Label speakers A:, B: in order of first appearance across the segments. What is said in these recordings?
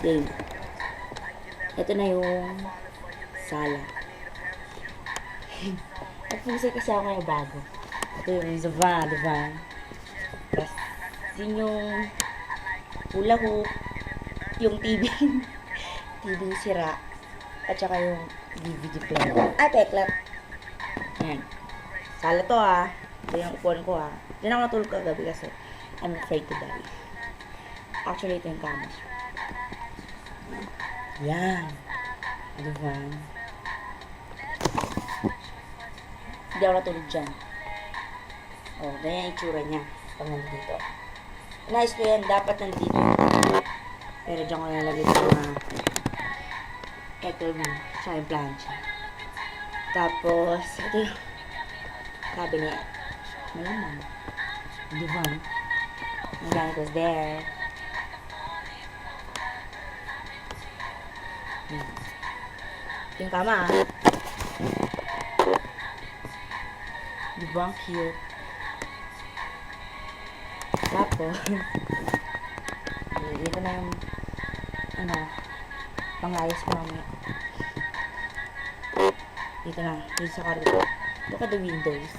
A: game. Ito na yung sala. Nagpumusay kasi ako ngayon bago. Ito yung Zavan, Divan. Tapos, yun yung hula hoop, yung TV. TV sira. At saka yung DVD player. Ay, peklat. Ayan. Sala to Ito yung upuan ko Diyan ako natulog kagabi kasi I'm afraid to die. Actually, ito yung kama. Yan. Divan. Hindi ako natulog dyan. Ganyan yung itsura niya. Pag nandito. Nice ko yan. Dapat nandito. Pero dyan ko nalagay ito mga kettle mo. Tsaka yung plancha. Tapos, ito yung cabinet. Malamang. Divan. My gamit was there. Ito yung kama Diba? Ang cute. Tapos, dito na yung panglayas ko namin. Dito na. Dito sa kwarto. Look at the windows.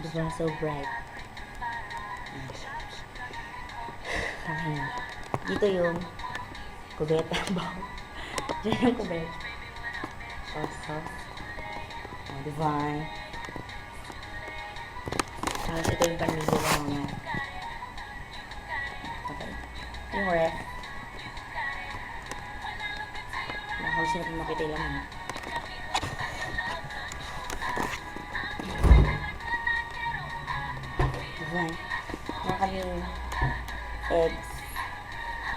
A: Diba? So bright. Dito yung kubeta. Diyan yung kubeta. Diba? Tapos ito yung panligo ko naman. Okay. Yung ref. Nakalos na rin makita yung laman. Diba? Mga kaming eggs.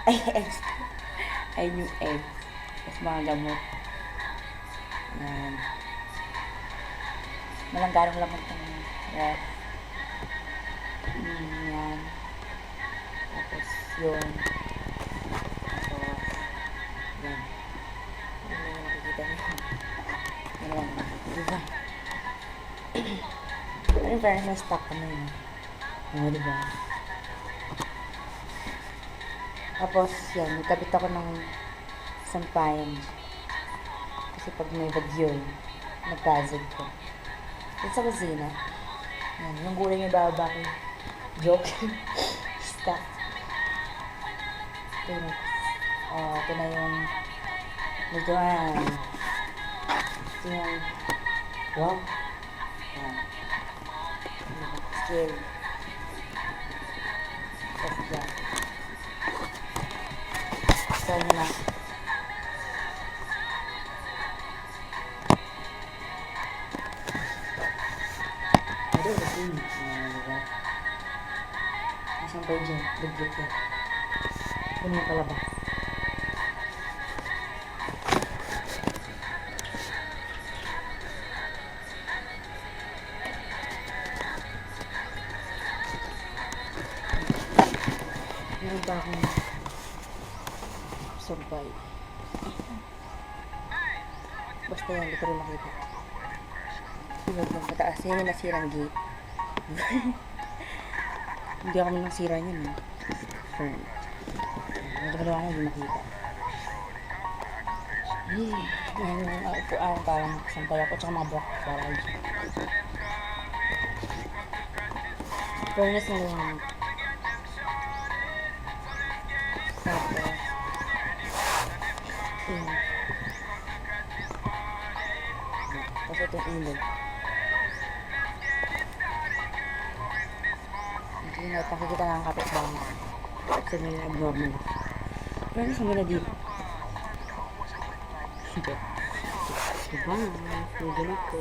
A: Ay, eggs. Ay, yung eggs. Tapos mga gamot. Yan. Malanggarong laman itong ref. Yan. Tapos yun. Tapos yan. Yan na yung nakikita niyo. Yan lang. Diba? Pero in fairness, may stock kami yun. Diba? Tapos yan. Nagkabit ako ng sampayan. Kasi pag may bagyo nagkazig ko. Dito sa kusina. Yan. Yung gulay niya bababa ko. Joke. Stop. Ito na. Ito na yung lutuan. Ito yung wow. Yan. Scary. Tapos yan. So, yun na. Isang pa dyan, liglit yan. Yun yung palabas. Meron pa akong sampay. Basta yan, hindi ko rin makita. Huwag lang mataas. Yan yung nasirang gate. Hindi ako nasira niyan. Fern. Hindi ko naman hindi makita. Yan yung upuan. Parang sampay ako. Tsaka mga block. Parang furnace na lang. Tapos tapos ito yung ilog. Hindi na pakikita ng kapitbahay. Kasi may abnormal. Pero nasa muna dito. Diba? Diba? Pwede na ko.